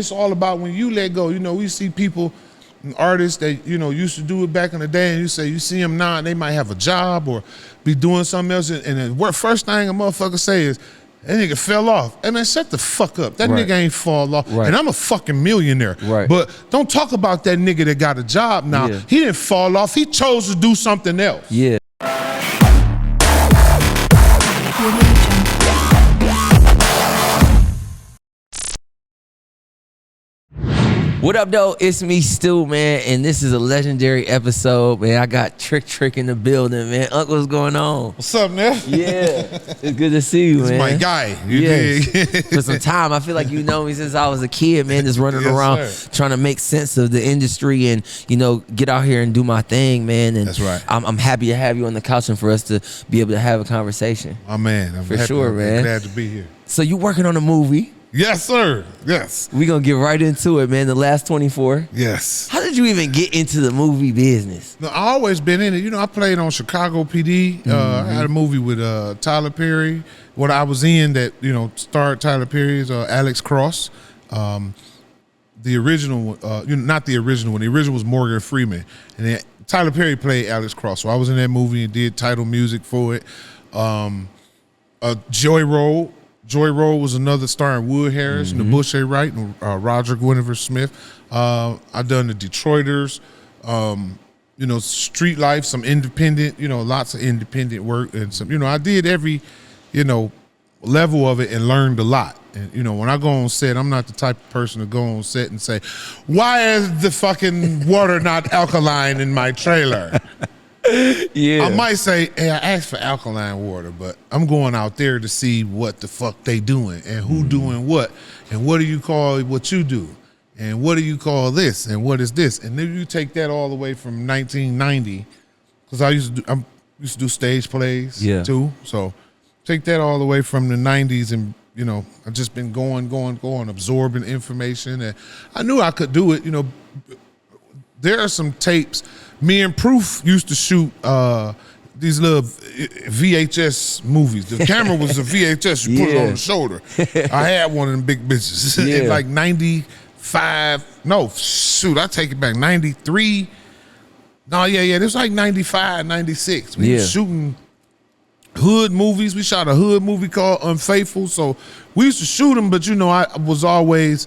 It's all about when you let go. You know, we see people, artists that, you know, used to do it back in the day, and you see them now, and they might have a job or be doing something else, and the first thing a motherfucker say is, that nigga fell off. And man, shut the fuck up. That nigga ain't fall off. And I'm a fucking millionaire. But don't talk about that nigga that got a job now. He didn't fall off. He chose to do something else. What up, though? It's me, Stewe, man, and this is a legendary episode, man. I got Trick in the building, man. Uncle, what's going on? What's up, man? Yeah, it's good to see you, man. It's my guy. You dig? For some time, I feel like you know me since I was a kid, man, just running around trying to make sense of the industry and, you know, get out here and do my thing, man. And that's right. I'm happy to have you on the couch and for us to be able to have a conversation. My man. I'm happy, man. Glad to be here. So you working on a movie? Yes, sir. Yes. We're going to get right into it, man. The Last 24. Yes. How did you even get into the movie business? No, I always been in it. You know, I played on Chicago PD. I had a movie with Tyler Perry. What I was in that, you know, starred Tyler Perry's Alex Cross. The original, not the original one. The original was Morgan Freeman. And then Tyler Perry played Alex Cross. So I was in that movie and did title music for it. Joy Road was another starring Wood Harris and the Bushe Wright and Roger Guinevere Smith. I done the Detroiters, you know, Street Life, some independent, you know, lots of independent work and some, you know, I did every, you know, level of it and learned a lot. And, you know, when I go on set, I'm not the type of person to go on set and say, why is the fucking water not alkaline in my trailer? I might say, hey, I asked for alkaline water, but I'm going out there to see what the fuck they doing and who doing what, and what do you call what you do, and what do you call this, and what is this, and then you take that all the way from 1990, because I used to do stage plays too, so take that all the way from the 90s, and you know, I've just been going, absorbing information, and I knew I could do it. You know, there are some tapes. Me and Proof used to shoot these little VHS movies. The camera was a VHS. You put it on the shoulder. I had one of them big bitches. In like 95. No, shoot, I take it back. 93. No, it was like 95, 96. We were shooting hood movies. We shot a hood movie called Unfaithful. So we used to shoot them, but you know, I was always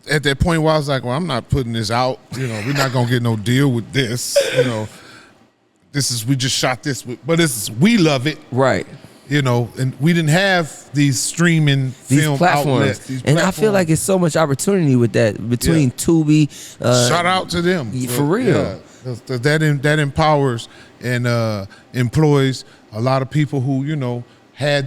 at that point where I was like, well, I'm not putting this out. You know, we're not gonna get no deal with this. You know, we just shot this, but we love it, right? You know, and we didn't have these streaming film outlets. And I feel like it's so much opportunity with that between Tubi. Shout out to them for real. That empowers and employs a lot of people who, you know,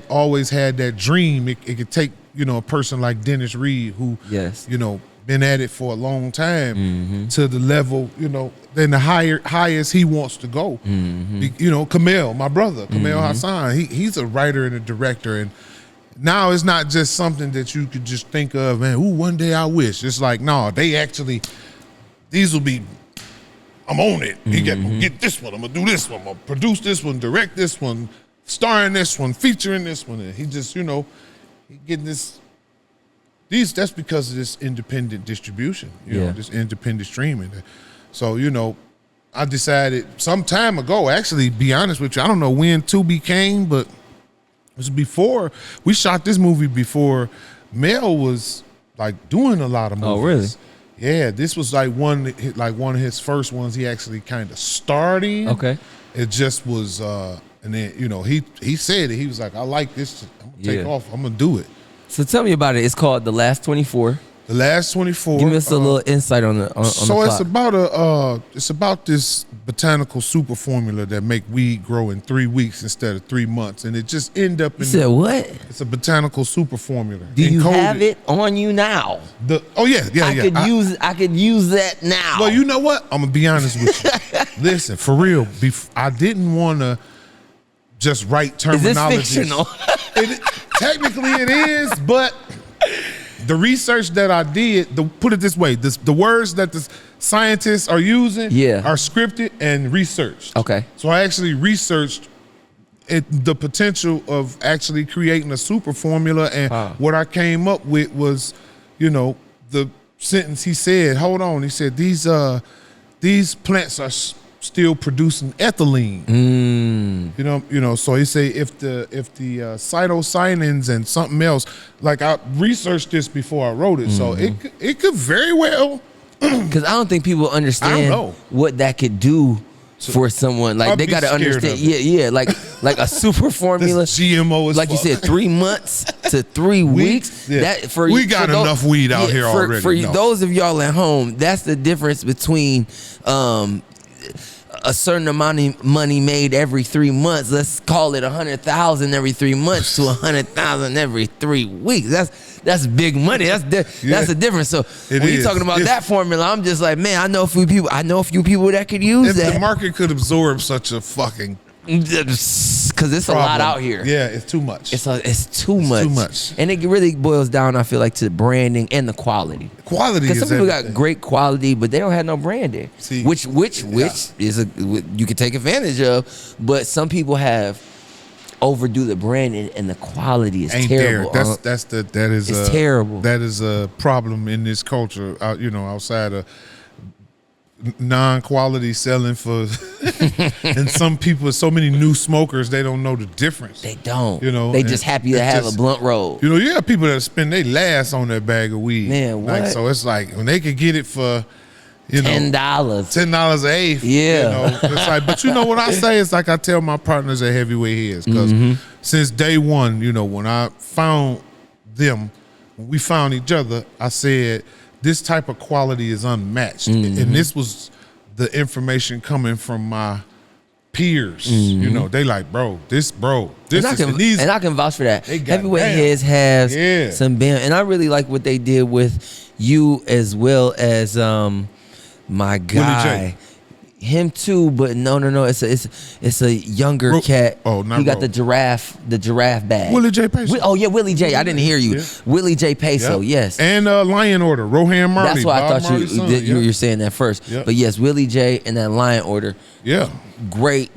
always had that dream. It could take, you know, a person like Dennis Reed who, you know, been at it for a long time to the level, you know, then the highest he wants to go. You know, Kamel, my brother, Kamel Hassan, he's a writer and a director, and now it's not just something that you could just think of, man, ooh, one day I wish. It's like, no, they actually, these will be, I'm on it. I'm gonna get this one, I'm gonna do this one, I'm gonna produce this one, direct this one, star in this one, featuring this one, and he just, you know, he getting this. That's because of this independent distribution, you know, this independent streaming. So, you know, I decided some time ago, actually, be honest with you, I don't know when Tubi came, but it was before. We shot this movie before Mel was like doing a lot of movies. Oh, really? Yeah, this was like one of his first ones he actually kind of starred in. Okay. It just was, and then, you know, he said it. He was like, I like this. I'm going to take off. I'm going to do it. So tell me about it. It's called The Last 24. The Last 24. Give us a little insight on the plot. So it's about this botanical super formula that make weed grow in 3 weeks instead of 3 months, and it just end up in. You said what? It's a botanical super formula. Do you have it on you now? I could use that now. Well, you know what? I'm gonna be honest with you. Listen, for real. I didn't want to just write terminology. Is this fictional? Technically it is, but the research that I did, put it this way, the words that the scientists are using are scripted and researched. Okay. So I actually researched the potential of actually creating a super formula, and what I came up with was, you know, the sentence he said. Hold on, he said these plants are still producing ethylene. You know. So he say if the cytocyanins and something else, like I researched this before I wrote it, so it could very well. Because I don't think people understand what that could do for someone. Like they got to understand. Yeah, like a super formula. This GMO is like you said, 3 months to 3 weeks. Yeah. That we got enough weed out here already. For those of y'all at home, that's the difference between a certain amount of money made every 3 months. Let's call it 100,000 every 3 months to 100,000 every 3 weeks. That's big money. That's the difference. So when you're talking about that formula, I'm just like, man, I know a few people that could use that. The market could absorb such a fucking. Because it's a lot out here. Yeah, it's too much. It's too much. And it really boils down, I feel like, to branding and the quality. Quality is because some people everything. got great quality, but they don't have no branding. See, which is you can take advantage of, but some people have overdo the branding and the quality is terrible. That is terrible. That is a problem in this culture. Outside of non-quality selling for and some people, so many new smokers, they don't know the difference. They don't. They just happy to have a blunt roll. You have people that spend their last on that bag of weed. Man, what? So it's like when they could get it for $10. $10 an eighth. Yeah. It's like, but you know what I say? It's like I tell my partners at Heavyweight Heads, because since day one, when I found them, when we found each other, I said, this type of quality is unmatched. And this was the information coming from my peers. They like, this and I can vouch for that. Heavyweight Heads has some band, and I really like what they did with you as well as my guy. Him too, but no. It's a younger cat. Oh, not he got the giraffe bag. Willie J. Peso. Willie J. I didn't hear you. Yeah. Willie J. Peso. Yep. Yes. And Lion Order, Rohan Marley. That's why Bob I thought you were saying that first. Yep. But yes, Willie J. and that Lion Order. Yeah. Great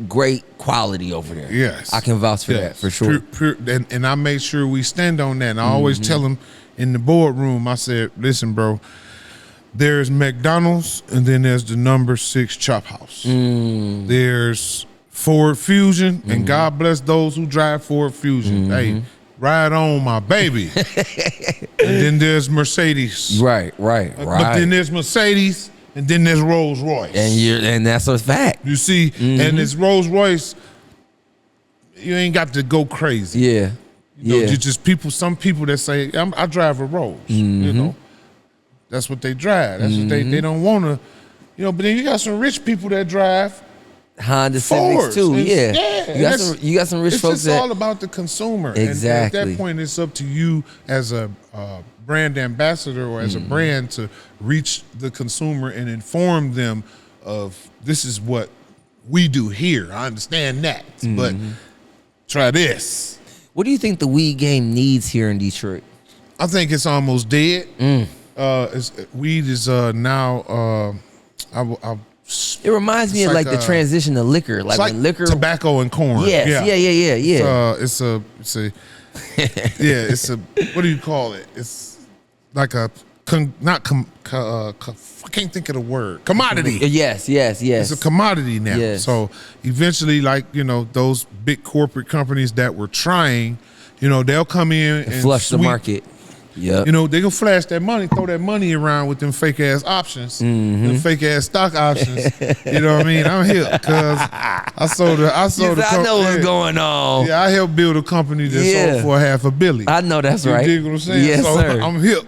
quality over there. Yes. I can vouch for that for sure. And I made sure we stand on that. And I always tell them in the boardroom, I said, listen, bro. There's McDonald's, and then there's the number 6 Chop House. There's Ford Fusion, and God bless those who drive Ford Fusion. Hey, ride on, my baby. And then there's Mercedes. Right. But then there's Mercedes, and then there's Rolls Royce. And that's a fact. You see, and it's Rolls Royce. You ain't got to go crazy. Yeah. You just some people that say, I drive a Rolls. That's what they drive. That's what they don't want to, but then you got some rich people that drive Honda Civics too. You got some rich folks. It's just all about the consumer. Exactly. And at that point, it's up to you as a brand ambassador or as a brand to reach the consumer and inform them of, this is what we do here. I understand that, but try this. What do you think the weed game needs here in Detroit? I think it's almost dead. Weed is now. It reminds me of like the transition to liquor, like when liquor, tobacco and corn. Yes, yeah. It's a what do you call it? It's like I can't think of the word. Commodity. Yes. It's a commodity now. Yes. So eventually, those big corporate companies that were trying, they'll come in and flush the market. Yep. They gonna flash that money, throw that money around with them fake ass options, them fake ass stock options. You know what I mean? I'm here because I sold I know what's going on. Yeah, I helped build a company that sold for $500 million. I know that's right. You dig what I'm saying? Yes, sir. I'm hip.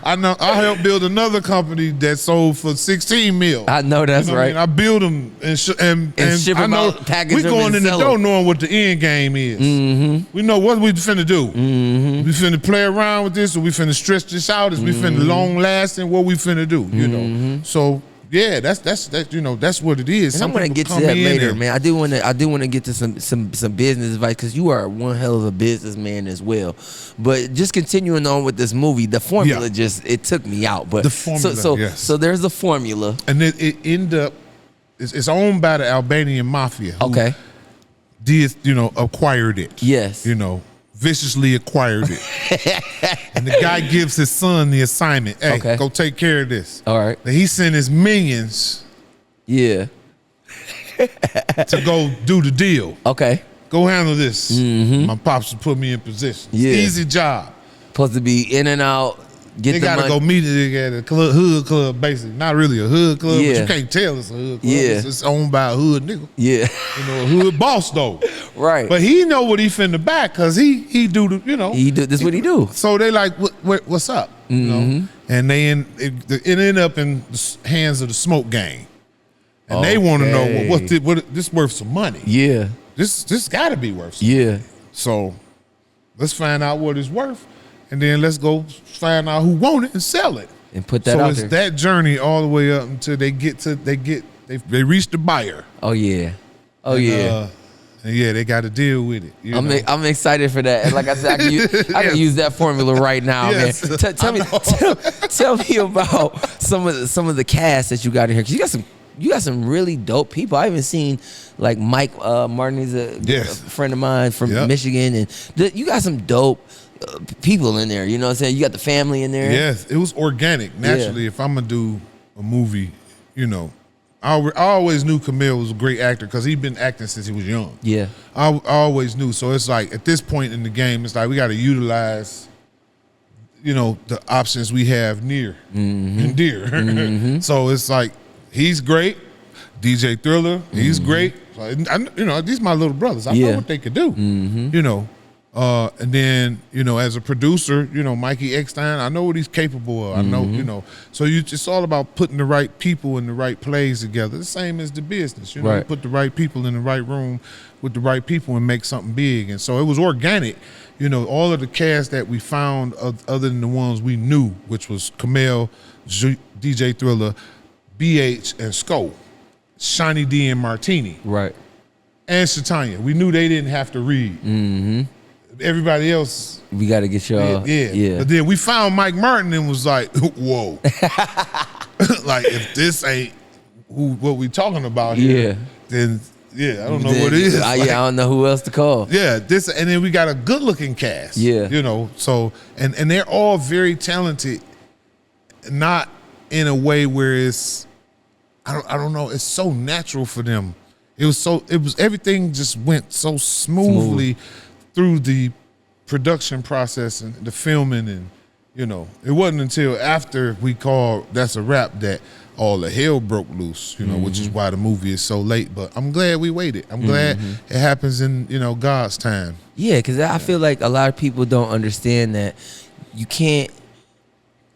I helped build another company that sold for $16 million. I know that's right. I build them and ship them out, package them. We going in the door knowing what the end game is. We know what we finna do. We finna play around with this, or we finna stretch this out. Is we finna long lasting? What we finna do? So yeah, that's what it is. And I'm gonna get to that later, man. I do want to get to some business advice, because you are one hell of a businessman as well. But just continuing on with this movie, the formula it took me out. But the formula, so there's the formula, and it ended up it's owned by the Albanian mafia. Okay, did acquired it? Yes, viciously acquired it. And the guy gives his son the assignment. Hey, go take care of this. All right. Then he sent his minions to go do the deal. Okay. Go handle this. My pops put me in position. Yeah. Easy job. Supposed to be in and out. Get They the gotta money. go meet it at a club, hood club, basically. Not really a hood club, but you can't tell it's a hood club. Yeah. It's owned by a hood nigga. Yeah. You know, a hood boss though. Right. But he know what he finna back because he do the, you know. He do this what he do. So they like, what's up? You know? And it end up in the hands of the smoke gang. And they want to know, well, what this worth some money. Yeah. This gotta be worth some money. Yeah. So let's find out what it's worth. And then let's go find out who want it and sell it. And put that out there. So it's that journey all the way up until they reach the buyer. Oh yeah. Oh yeah. And yeah, they got to deal with it. I'm excited for that. And like I said, I can use that formula right now, man. Tell me about some of the cast that you got in here, because you got some really dope people. I even seen like Mike Martin. He's a friend of mine from Michigan, and you got some dope people in there. You know what I'm saying? You got the family in there. Yes, it was organic. Naturally, if I'm gonna do a movie, you know, I always knew Camille was a great actor because he'd been acting since he was young. Yeah, I always knew. So it's like at this point in the game, it's like we got to utilize, you know, the options we have near and dear. So it's like he's great. DJ Thriller, he's great. So, you know, these my little brothers. I know what they could do. You know. And then, you know, as a producer, you know, Mikey Eckstein, I know what he's capable of. I know, you know. So it's all about putting the right people in the right plays together. The same as the business. You know, you put the right people in the right room with the right people and make something big. And so it was organic. You know, all of the cast that we found other than the ones we knew, which was Camille, DJ Thriller, BH, and Sko, Shiny D and Martini. Right. And Shatanya. We knew they didn't have to read. Everybody else, we got to get y'all. Yeah. But then we found Mike Martin and was like, whoa. Like, if this ain't what we talking about here, then I don't know what it is. I don't know who else to call. Yeah, and then we got a good looking cast. Yeah. You know, so and they're all very talented, not in a way where it's I don't know, it's so natural for them. It was everything just went so smoothly through the production process and the filming, and you know, it wasn't until after we called That's a Wrap that all the hell broke loose, you know, which is why the movie is so late. But I'm glad we waited. I'm glad it happens in, you know, God's time. Yeah, because I feel like a lot of people don't understand that you can't,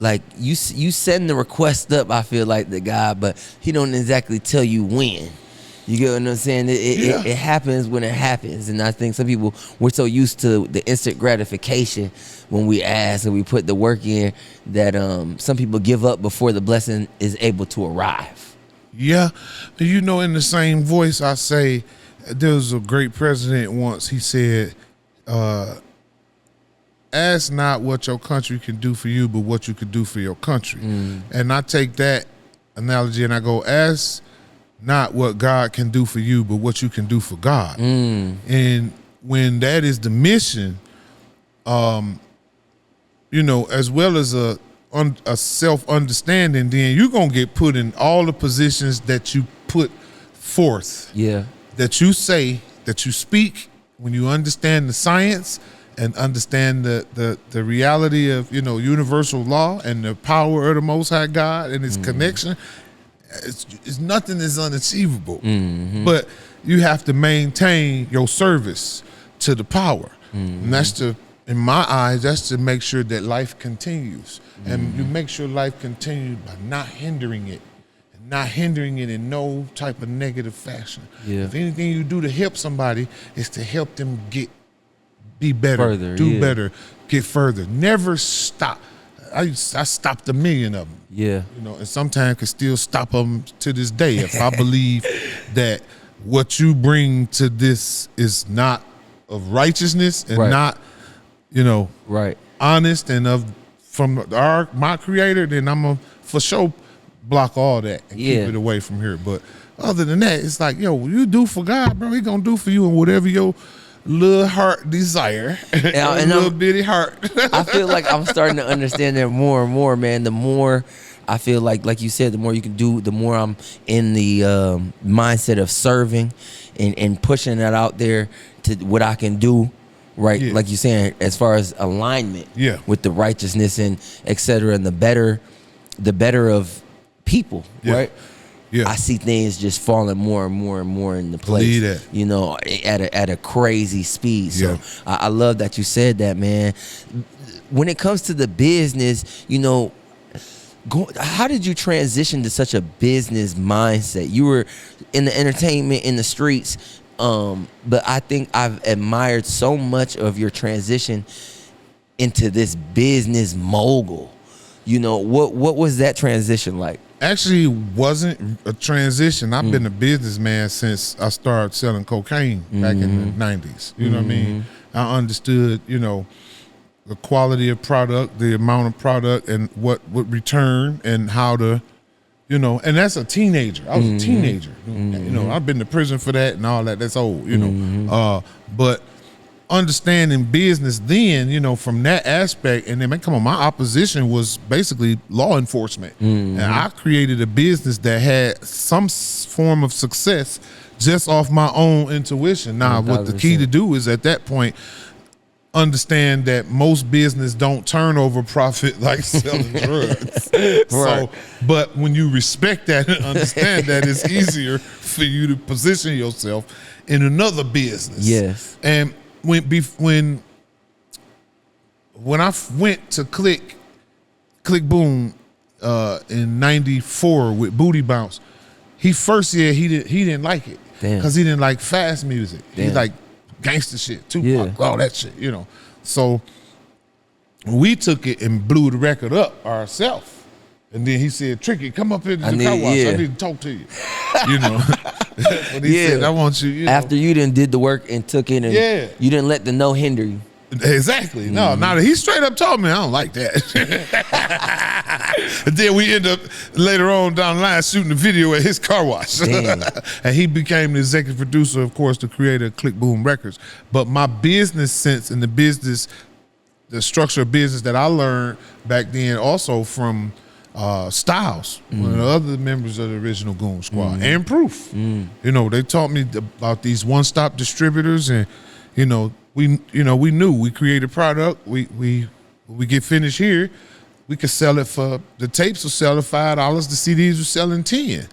like, you send the request up, I feel like, the guy, but he don't exactly tell you when. You get what I'm saying? It happens when it happens. And I think some people, we're so used to the instant gratification when we ask and we put the work in that some people give up before the blessing is able to arrive. Yeah. You know, in the same voice, I say, there was a great president once, he said, ask not what your country can do for you, but what you can do for your country. And I take that analogy and I go, ask not what God can do for you, but what you can do for God. And when that is the mission, you know, as well as a self-understanding, then you're going to get put in all the positions that you put forth. Yeah. That you say, that you speak, when you understand the science and understand the reality of, you know, universal law and the power of the Most High God and its connection. It's nothing is unachievable, but you have to maintain your service to the power, and that's in my eyes, that's to make sure that life continues, and you make sure life continues by not hindering it, and not hindering it in no type of negative fashion. If anything you do to help somebody is to help them be better, do better, get further. Never stop. I stopped 1 million of them. Yeah. You know, and sometimes can still stop them to this day if I believe that what you bring to this is not of righteousness and not, you know, honest and from my creator, then I'm gonna for sure block all that and keep it away from here. But other than that, it's like, yo, you do for God, bro, he gonna do for you, and whatever your little heart desire, a little bitty heart. I feel like I'm starting to understand that more and more, man. The more I feel like you said, the more you can do, the more I'm in the mindset of serving and pushing that out there to what I can do, right? Yeah. Like you're saying, as far as alignment with the righteousness and et cetera, and the better of people, right? Yeah. I see things just falling more and more and more into place. Believe that. You know, at a crazy speed. So Yeah. I love that you said that, man. When it comes to the business, you know, how did you transition to such a business mindset? You were in the entertainment, in the streets, but I think I've admired so much of your transition into this business mogul. You know, what was that transition like? Actually, wasn't a transition. I've been a businessman since I started selling cocaine back in the 90s. You know what I mean? I understood, you know, the quality of product, the amount of product, and what would return, and how to, you know, and that's a teenager. I was a teenager. You know, I've been to prison for that and all that. That's old, you know. But understanding business then, you know, from that aspect, and then, man, come on, my opposition was basically law enforcement. And I created a business that had some form of success just off my own intuition. Now, what the key to do is at that point, understand that most business don't turn over profit like selling drugs. Right. So, but when you respect that and understand that, it's easier for you to position yourself in another business. Yes. And when I went to Click Boom in '94 with Booty Bounce, he didn't like it because he didn't like fast music. He liked gangster shit, Tupac, all that shit, you know. So we took it and blew the record up ourselves. And then he said, Tricky, come up here to the car wash. I need to talk to you. You know. That's what he said. I want you, you know. After you done did the work and took it, and you didn't let the no hinder you. Exactly. No, now he straight up told me I don't like that. And then we end up later on down the line shooting the video at his car wash. And he became the executive producer, of course, the creator of Click Boom Records. But my business sense and the structure of business that I learned back then also from Styles, one of the other members of the original Goon Squad, and Proof. You know, they taught me about these one-stop distributors, and you know, we knew we created product. We get finished here, we could sell it for, the tapes will sell at $5, the CDs were selling 10.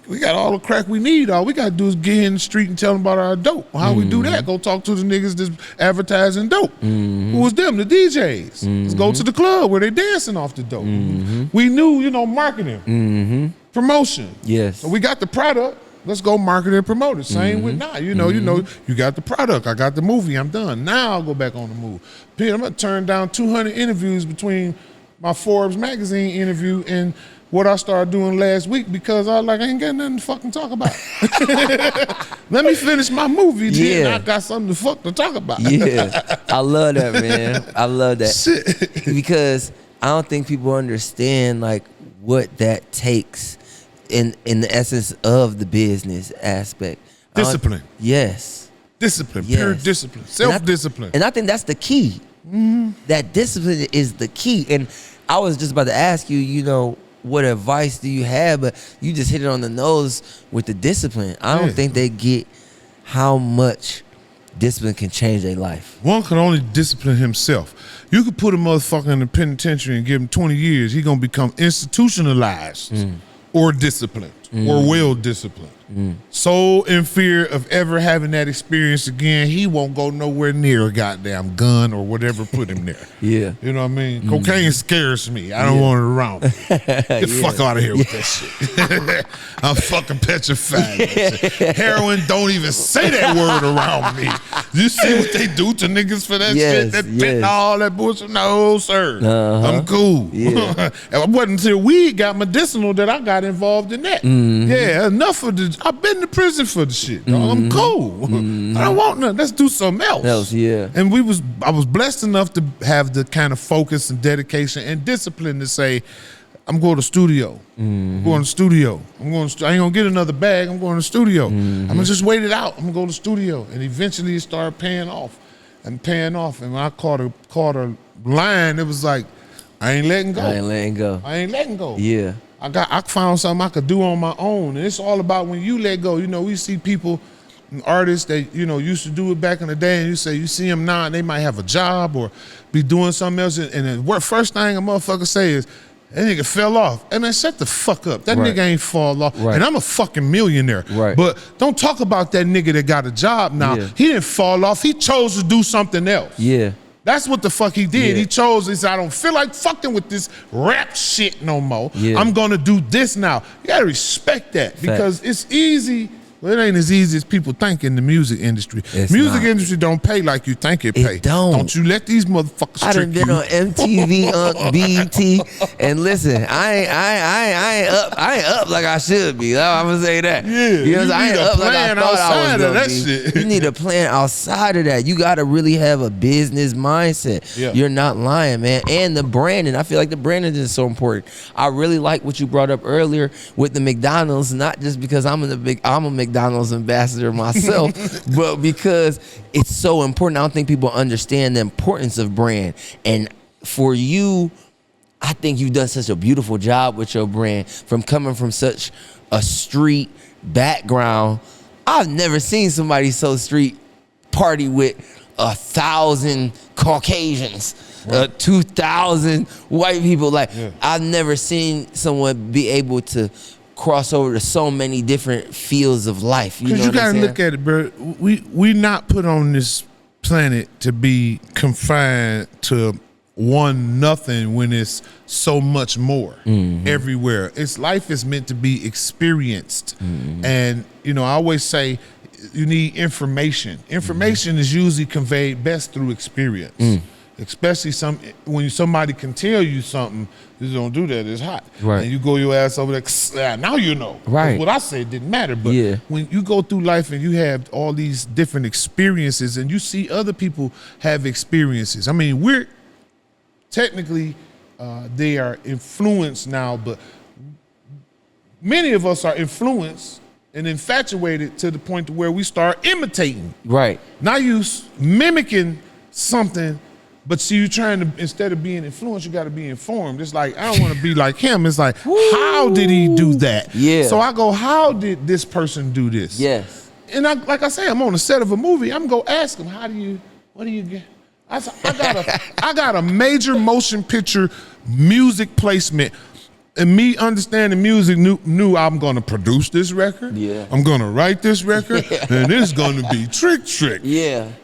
We got all the crack we need. All we got to do is get in the street and tell them about our dope. How we do that? Go talk to the niggas that's advertising dope. Who was them? The DJs. Let's go to the club where they dancing off the dope. We knew, you know, marketing, promotion. Yes. So we got the product. Let's go market and promote it. Same with now. You know, you got the product. I got the movie. I'm done. Now I'll go back on the move. Peter, I'm gonna turn down 200 interviews between my Forbes magazine interview and what I started doing last week because I ain't got nothing to fucking talk about. Let me finish my movie, then I got something to talk about. I love that, man. I love that. Shit. Because I don't think people understand like what that takes in the essence of the business aspect. Discipline. Yes. Discipline. Pure discipline. Self-discipline. And I think that's the key. That discipline is the key. And I was just about to ask you, you know, what advice do you have? But you just hit it on the nose with the discipline. I don't think they get how much discipline can change their life. One can only discipline himself. You could put a motherfucker in the penitentiary and give him 20 years. He's going to become institutionalized or disciplined or well-disciplined. So in fear of ever having that experience again, he won't go nowhere near a goddamn gun or whatever put him there. You know what I mean? Cocaine scares me. I don't want it around me. Get the fuck out of here with that shit. I'm fucking petrified. Heroin, don't even say that word around me. You see what they do to niggas for that shit? That fentanyl, that bullshit? No, sir. I'm cool. It wasn't until weed got medicinal that I got involved in that. Enough of the, I've been to prison for the shit. I'm cool. I don't want nothing. Let's do something else. And I was blessed enough to have the kind of focus and dedication and discipline to say, I'm going to studio. I'm going to studio. I ain't gonna get another bag. I'm going to studio. I'm gonna just wait it out. I'm gonna go to studio, and eventually it started paying off. And when I caught a line, it was like, I ain't letting go. I ain't letting go. Yeah. I found something I could do on my own, and it's all about when you let go. You know, we see people, artists that used to do it back in the day, and you see them now, and they might have a job or be doing something else, and the first thing a motherfucker say is, that nigga fell off. Hey man, shut the fuck up. That nigga ain't fall off. And I'm a fucking millionaire. But don't talk about that nigga that got a job now. He didn't fall off. He chose to do something else. Yeah. That's what the fuck he did. He chose, he said, I don't feel like fucking with this rap shit no more. I'm gonna do this now. You gotta respect that because it's easy. Well, it ain't as easy as people think in the music industry. Music industry don't pay like you think it pay. Don't you let these motherfuckers I done trick been you. on MTV, BET, and listen, I ain't up like I should be. I'm gonna say that. Yeah, I ain't up like I thought I was gonna be. Shit. You need a plan outside of that. You gotta really have a business mindset. You're not lying, man. And the branding, I feel like the branding is so important. I really like what you brought up earlier with the McDonald's, not just because I'm a McDonald's ambassador myself, but because it's so important. I don't think people understand the importance of brand. And for you, I think you've done such a beautiful job with your brand from coming from such a street background. I've never seen somebody so street party with 1,000 Caucasians, 2,000 white people. Like I've never seen someone be able to cross over to so many different fields of life. Because you gotta look at it, bro. We not put on this planet to be confined to nothing when it's so much more everywhere. Life is meant to be experienced. And I always say you need information. Information is usually conveyed best through experience. Especially when somebody can tell you something, you don't do that, it's hot. And you go your ass over there, now you know. What I said didn't matter. But when you go through life and you have all these different experiences and you see other people have experiences. I mean, we're technically, they are influenced now, but many of us are influenced and infatuated to the point to where we start imitating. Now you mimicking something. But see, you're trying to, instead of being influenced, you got to be informed. It's like, I don't want to be like him. It's like, how did he do that? So I go, how did this person do this? And like I say, I'm on the set of a movie. I'm going to ask him, what do you get? I got a major motion picture music placement. And me understanding music knew I'm gonna produce this record. I'm gonna write this record, and it's gonna be trick.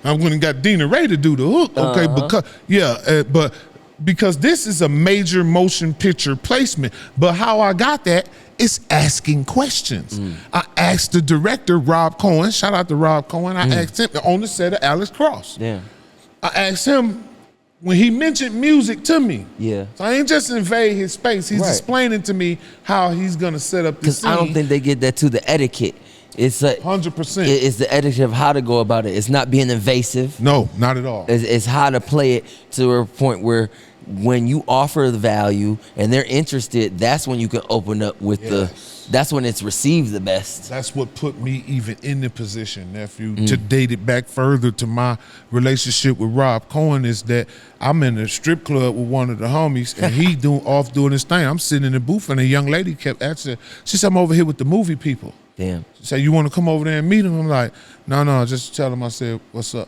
I'm gonna got Dina Ray to do the hook. Okay, but because this is a major motion picture placement. But how I got that is asking questions. I asked the director, Rob Cohen. Shout out to Rob Cohen. I asked him on the set of Alex Cross. I asked him. When he mentioned music to me, so I ain't just invade his space. He's explaining to me how he's gonna set up this scene. I don't think they get that to the etiquette. It's 100%. It's the etiquette of how to go about it. It's not being invasive. No, not at all. It's how to play it to a point where when you offer the value and they're interested, that's when you can open up with that's when it's received the best. That's what put me even in the position, nephew, to date it back further to my relationship with Rob Cohen is that I'm in a strip club with one of the homies and he off doing his thing. I'm sitting in the booth and a young lady kept asking, she said, I'm over here with the movie people. She said, you want to come over there and meet them? I'm like, no, just tell them I said, what's up?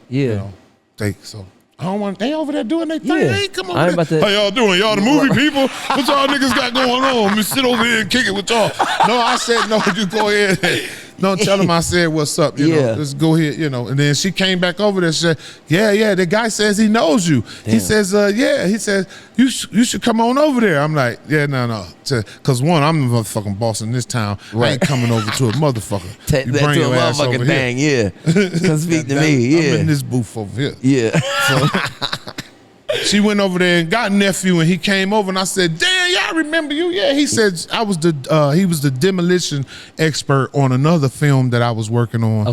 So I don't want, they over there doing their thing. Hey, come on. How y'all doing? Y'all the movie people? What y'all niggas got going on? Let me sit over here and kick it with y'all. No, I said, no, you go ahead. No, tell him I said, what's up? You know, let's go ahead, And then she came back over there and said, yeah, the guy says he knows you. He says, he says, you should come on over there. I'm like, no. Because one, I'm the motherfucking boss in this town. I ain't coming over to a motherfucker. You bring your ass over here. Come speak to me, I'm in this booth over here. So, she went over there and got nephew, and he came over, and I said, "Damn, yeah, I remember you." Yeah, he said he was the demolition expert on another film that I was working on.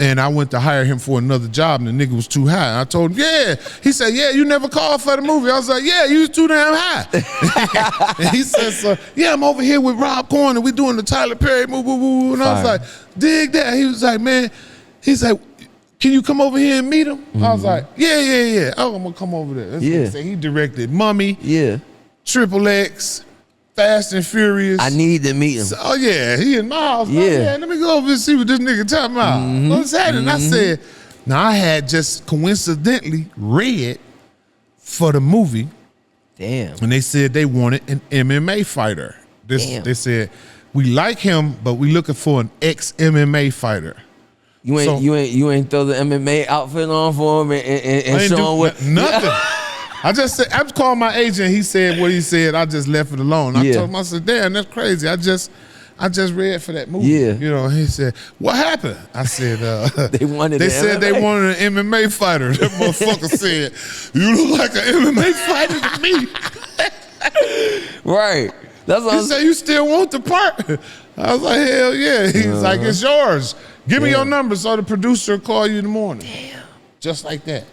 And I went to hire him for another job, and the nigga was too high. And I told him, yeah. He said, yeah, you never called for the movie. I was like, yeah, you was too damn high. And he says, yeah, I'm over here with Rob Corn, and we doing the Tyler Perry movie. And I was like, dig that. He was like, man, he's like, can you come over here and meet him? I was like, yeah. Oh, I'm gonna come over there. He directed Mummy, Triple X, Fast and Furious. I need to meet him. So, oh yeah, he in my house. Yeah. Oh, let me go over and see what this nigga talking about. What's happening? I said, now I had just coincidentally read for the movie. Damn. And they said they wanted an MMA fighter. They said, we like him, but we looking for an ex-MMA fighter. You ain't throw the MMA outfit on for him and show him what nothing. I just called my agent. He said what he said. I just left it alone. I told him, I said, damn, that's crazy. I just read for that movie. Yeah. You know, he said, what happened? I said, they said they wanted an MMA fighter. That motherfucker said, you look like an MMA fighter to me. Right. That's what he said, you still want the part? I was like, hell yeah. He's like, it's yours. Give me your number so the producer will call you in the morning. Damn. Just like that.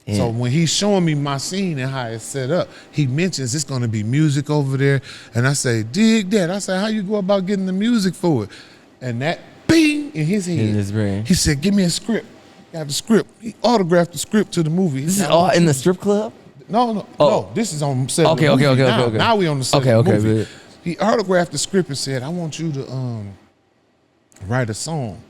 Yeah. So when he's showing me my scene and how it's set up, he mentions it's going to be music over there. And I say, dig that. I say, how you go about getting the music for it? And that bing in his head. In his brain. He said, give me a script. I have the script. He autographed the script to the movie. This is all in the strip club? No. This is on set. Okay. Now we on the set of the movie. Man. He autographed the script and said, I want you to write a song.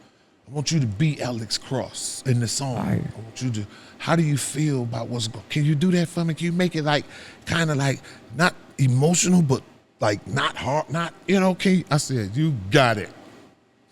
I want you to be Alex Cross in the song. Right. I want you to, how do you feel about what's going on? Can you do that for me? Can you make it like, kind of like, not emotional, but like not hard, not, you know, I said, you got it.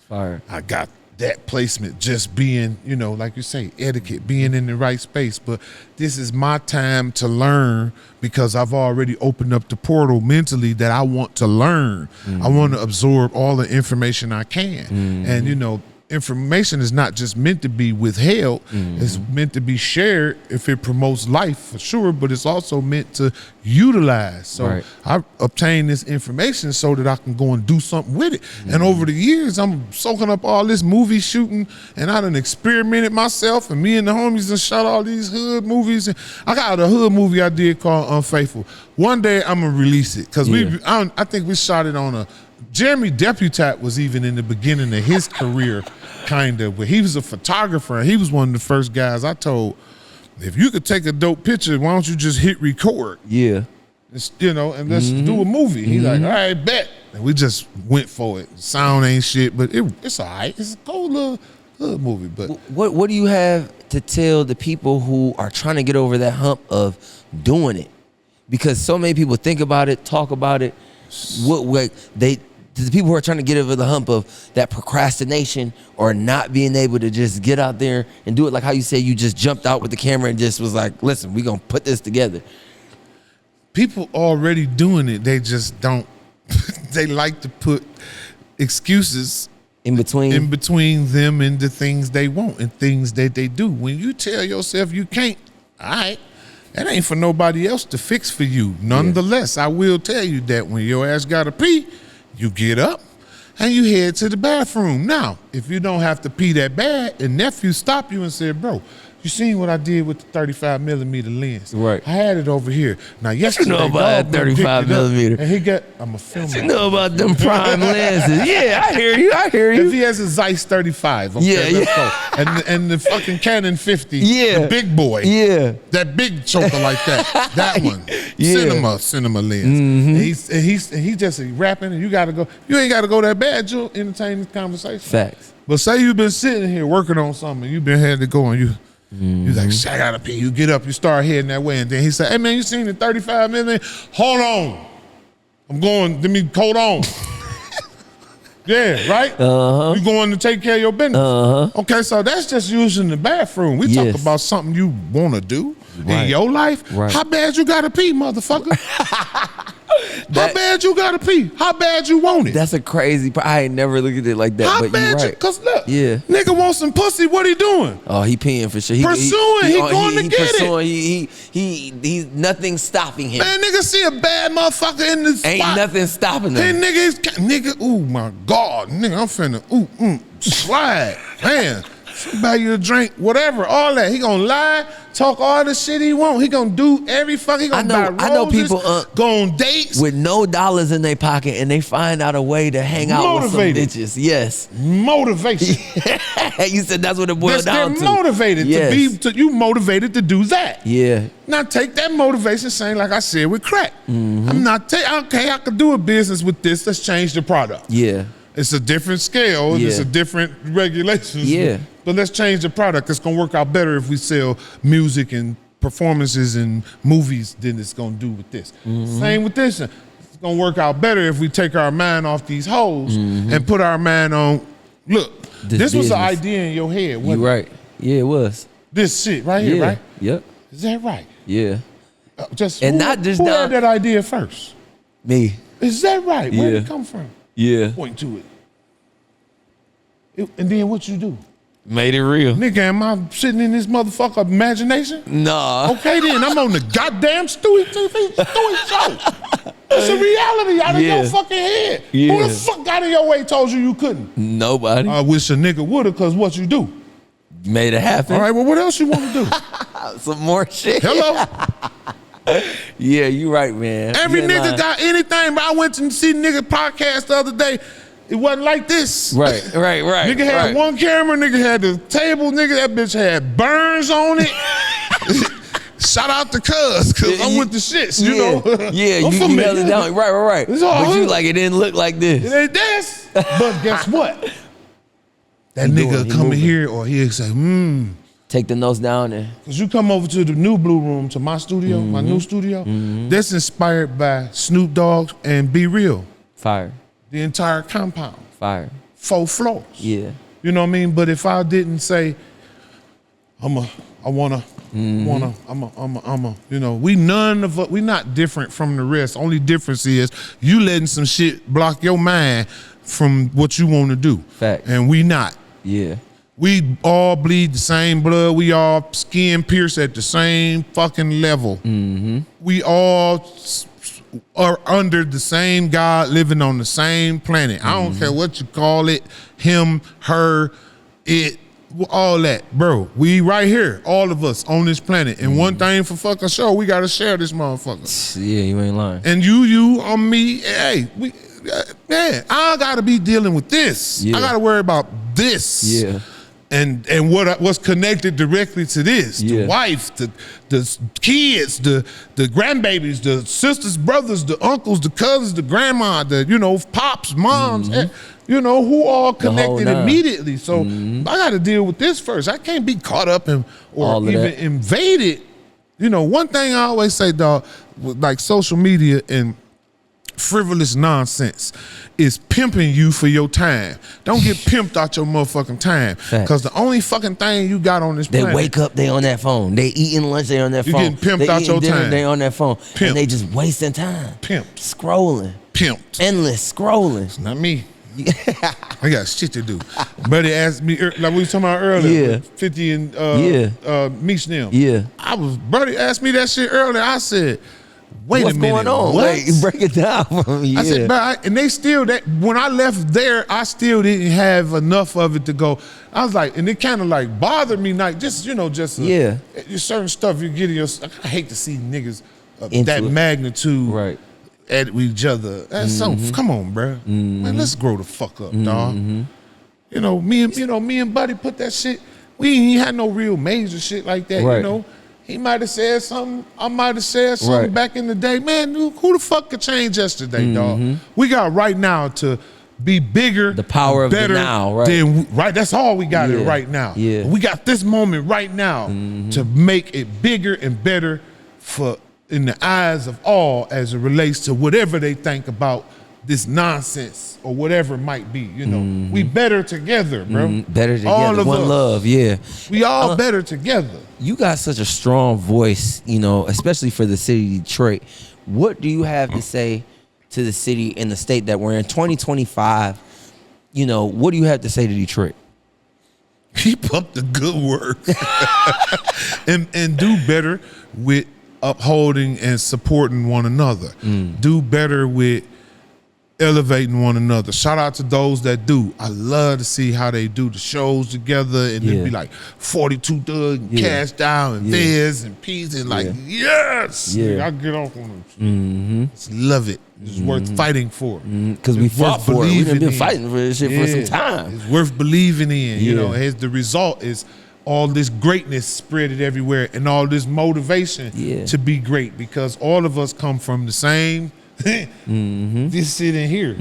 Fire. I got that placement, just being, you know, like you say, etiquette, being in the right space. But this is my time to learn because I've already opened up the portal mentally that I want to learn. I want to absorb all the information I can. And, you know, information is not just meant to be withheld. It's meant to be shared if it promotes life for sure, but it's also meant to utilize. So I obtain this information so that I can go and do something with it. And over the years, I'm soaking up all this movie shooting, and I done experimented myself, and me and the homies done shot all these hood movies. And I got a hood movie I did called Unfaithful. One day I'm gonna release it because I think we shot it on Jeremy Deputat was even in the beginning of his career, kind of, where he was a photographer, and he was one of the first guys I told, if you could take a dope picture, why don't you just hit record? Yeah. You know, and let's do a movie. He's like, all right, bet. And we just went for it. Sound ain't shit, but it's all right. It's a cool little hood movie. But what do you have to tell the people who are trying to get over that hump of doing it? Because so many people think about it, talk about it. The people who are trying to get over the hump of that procrastination or not being able to just get out there and do it, like how you say you just jumped out with the camera and just was like, listen, we're going to put this together. People already doing it. They just don't, they like to put excuses in between them and the things they want and things that they do. When you tell yourself you can't, all right, that ain't for nobody else to fix for you. Nonetheless, I will tell you that when your ass got to pee, you get up and you head to the bathroom. Now, if you don't have to pee that bad, and nephew stopped you and said, bro, you seen what I did with the 35 millimeter lens? Right. I had it over here. Now, yesterday, you know about that 35 millimeter. And he got, I'm a filmer. You know about them prime lenses. Yeah, I hear you. If he has a Zeiss 35, okay, let's go. And the fucking Canon 50, the big boy. Yeah. That big choker like that. That one. Cinema lens. And he just rapping, and you gotta go. You ain't gotta go that bad, you'll entertain this conversation. Facts. But say you've been sitting here working on something, and you've been had to go, and you like, I gotta pee. You get up, you start heading that way, and then he said, hey man, you seen the 35 millimeter? Hold on. I'm going, hold on. Yeah, right? You going to take care of your business. Okay, so that's just using the bathroom. We talk about something you wanna do in your life. How bad you gotta pee, motherfucker? How bad you gotta pee? How bad you want it? That's a crazy. I ain't never looked at it like that. How but bad you're right. Cause look, nigga wants some pussy. What he doing? Oh, he peeing for sure. He going to get it. He's nothing stopping him. Man, nigga see a bad motherfucker in the spot. Ain't nothing stopping him. Hey, nigga, ooh my God, nigga, I'm finna slide, man. buy you a drink, whatever, all that. He gonna lie, talk all the shit he want. He gonna do every fucking. He gonna buy roses, I know people go on dates with no dollars in their pocket, and they find out a way to hang out with some bitches. Yes, motivation. You said that's what it boils down to. They're motivated to be. You motivated to do that. Yeah. Now take that motivation, same like I said with crack. I'm not okay. I could do a business with this. Let's change the product. Yeah. It's a different scale. Yeah. It's a different regulations. Yeah. But let's change the product. It's gonna work out better if we sell music and performances and movies than it's gonna do with this. Same with this. It's gonna work out better if we take our mind off these hoes and put our mind on. Look, this was an idea in your head. You right? Yeah, it was. This shit right here, right? Yep. Is that right? Yeah. Who had that idea first? Me. Is that right? Where did it come from? Yeah. Point to it. And then what you do? Made it real. Nigga, am I sitting in this motherfucker imagination? Nah. Okay then, I'm on the goddamn Stewe show. It's a reality out of your fucking head. Yeah. Who the fuck got in your way told you couldn't? Nobody. I wish a nigga would've, cause what you do? Made it happen. All right, well, what else you want to do? Some more shit. Hello? Yeah, you right, man. Every nigga got anything, but I went to see nigga podcast the other day. It wasn't like this. Right. Nigga had one camera, nigga had the table, nigga, that bitch had burns on it. Shout out to Cuz, cause I'm with the shits, you know. Yeah, you held it down. Right. But you like, it didn't look like this. It ain't this. But guess what? That nigga come in here or he'll say, Take the notes down there. Cause you come over to the new Blue Room, to my studio, my new studio. That's inspired by Snoop Dogg and Be Real. Fire. The entire compound. Fire. 4 floors. Yeah. You know what I mean? But if I didn't say, you know, we not different from the rest. Only difference is you letting some shit block your mind from what you want to do. Fact. And we not. Yeah. We all bleed the same blood. We all skin pierce at the same fucking level. We all are under the same God, living on the same planet. I don't care what you call it, him, her, it, all that. Bro, we right here, all of us on this planet. And one thing for fucking sure, we got to share this motherfucker. Yeah, you ain't lying. And you, on me, hey, man, I got to be dealing with this. I got to worry about this. Yeah. And what's connected directly to this, the wife, the kids, the grandbabies, the sisters, brothers, the uncles, the cousins, the grandma, the pops, moms, who all connected immediately. So I got to deal with this first. I can't be caught up in or even invaded. You know, one thing I always say, dog, with like social media and frivolous nonsense is pimping you for your time. Don't get pimped out your motherfucking time. Because the only fucking thing you got on this planet. They wake up, they on that phone. They eating lunch, they on their phone. You getting pimped out your time. They on their phone. And they just wasting time. Pimped. Scrolling. Pimped. Endless scrolling. It's not me. I got shit to do. Buddy asked me, like we was talking about earlier, 50 and Meech now. Yeah. Buddy asked me that shit earlier. I said, wait a minute. What's going on? What? Wait, break it down for me. I said, but and they still, when I left there, I still didn't have enough of it to go. I was like, and it kind of like bothered me, like certain stuff you get in your. I hate to see niggas of that magnitude at each other. That's so. Come on, bro. Man, let's grow the fuck up, dog. You know, me and Buddy put that shit. We ain't had no real major shit like that. You know. He might have said something. I might have said something back in the day. Man, who the fuck could change yesterday, dog? We got right now to be bigger. The power of better the now, right? That's all we got it right now. Yeah. We got this moment right now to make it bigger and better in the eyes of all as it relates to whatever they think about this nonsense or whatever it might be. You know, we better together, bro. Better together. All of One us. love, yeah. We all better together. You got such a strong voice, you know, especially for the city of Detroit. What do you have to say to the city and the state that we're in 2025? You know, what do you have to say to Detroit? Keep up the good work and do better with upholding and supporting one another. Do better with elevating one another. Shout out to those that do. I love to see how they do the shows together, and it'd be like 42 Thug, and Cash Down, and Fizz, and Peace, and like, yes! Yeah. I get off on them. Just love it. It's worth fighting for. Because we fought for it. We've been fighting for this shit for some time. It's worth believing in. You know, the result is all this greatness spread it everywhere, and all this motivation to be great, because all of us come from the same this shit in here.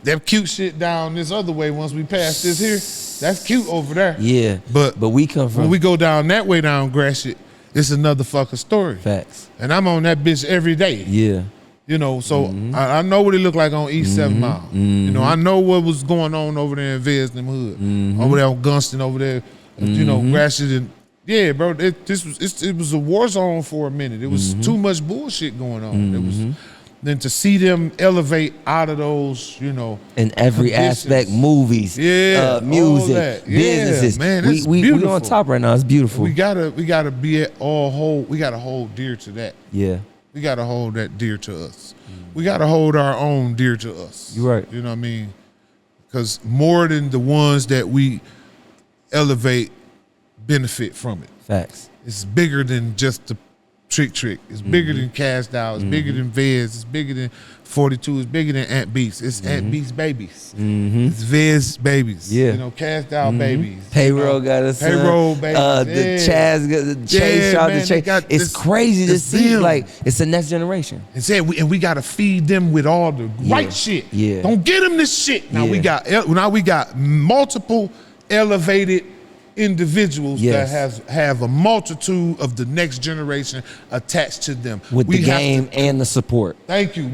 That cute shit down this other way, once we pass this here, that's cute over there. Yeah. But we come from, when we go down that way down Gratiot, it's another fucking story. Facts. And I'm on that bitch every day. Yeah. You know, so I know what it looked like on East 7 Mile. You know, I know what was going on over there in Vez and them hood. Over there on Gunston, over there, you know, Gratiot and yeah, bro. It was a war zone for a minute. It was too much bullshit going on. It was. Then to see them elevate out of those, you know, in every aspect, movies, music, businesses. Man, it's we on top right now. It's beautiful. We gotta be at all whole. We gotta hold dear to that. Yeah, we gotta hold that dear to us. We gotta hold our own dear to us. You're right. You know what I mean? Because more than the ones that we elevate benefit from it. Facts. It's bigger than just the Trick. It's bigger than Cash Down. It's bigger than Vez. It's bigger than 42. It's bigger than Aunt Beats. It's Aunt Beats babies. It's Vez babies. Yeah. You know, Cash Down babies. Payroll got us. Payroll babies. The Chaz got the Chase out the Chase. It's crazy to see. Like, it's the next generation. And we got to feed them with all the right shit. Yeah. Don't get them this shit. Now we got multiple elevated individuals that have a multitude of the next generation attached to them with the game and the support. Thank you.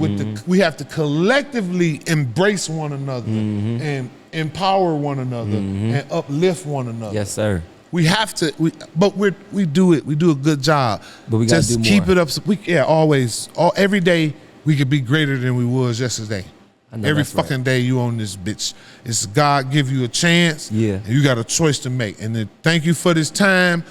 We have to collectively embrace one another and empower one another and uplift one another. Yes, sir. We have to. We do it. We do a good job. But we gotta just keep it up. Always. Every day we could be greater than we was yesterday. Every fucking day you on this bitch. It's God give you a chance. Yeah. And you got a choice to make. And then thank you for this time,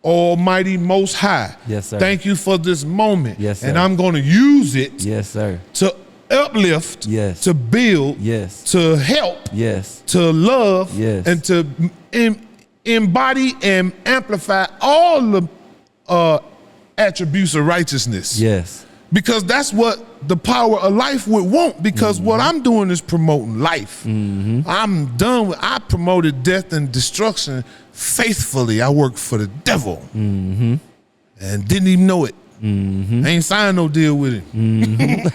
Almighty Most High. Yes, sir. Thank you for this moment. Yes, sir. And I'm gonna use it. Yes, sir. To uplift. Yes. To build. Yes. To help. Yes. To love. Yes. And to embody and amplify all the attributes of righteousness. Yes. Because that's what the power of life would want. Because what I'm doing is promoting life. I'm done with. I promoted death and destruction faithfully. I worked for the devil and didn't even know it. I ain't signed no deal with him.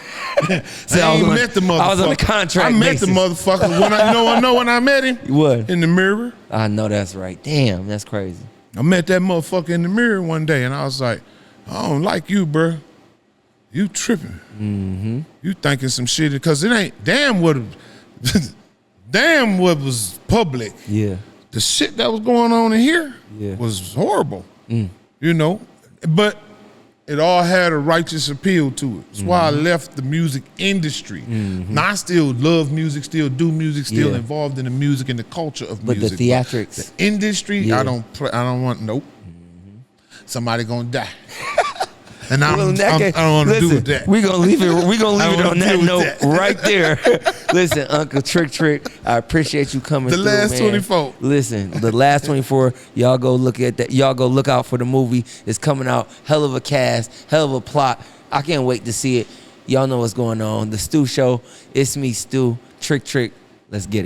See, I ain't met the motherfucker. I was on a contract. I met the motherfucker when I know when I met him. What? In the mirror. I know that's right. Damn, that's crazy. I met that motherfucker in the mirror one day, and I was like, I don't like you, bro. You tripping. You thinking some shit because it ain't damn what was public. Yeah. The shit that was going on in here was horrible. You know? But it all had a righteous appeal to it. That's why I left the music industry. Now I still love music, still do music, still involved in the music and the culture of music. But the theatrics. The industry, I don't want nope. Somebody gonna die. And I don't want to do with that. We're gonna leave it. We're gonna leave it on that note right there. Listen, Uncle Trick, I appreciate you coming. The last 24. Listen, the last 24. Y'all go look at that. Y'all go look out for the movie. It's coming out. Hell of a cast. Hell of a plot. I can't wait to see it. Y'all know what's going on. The Stew Show. It's me, Stew. Trick. Let's get it.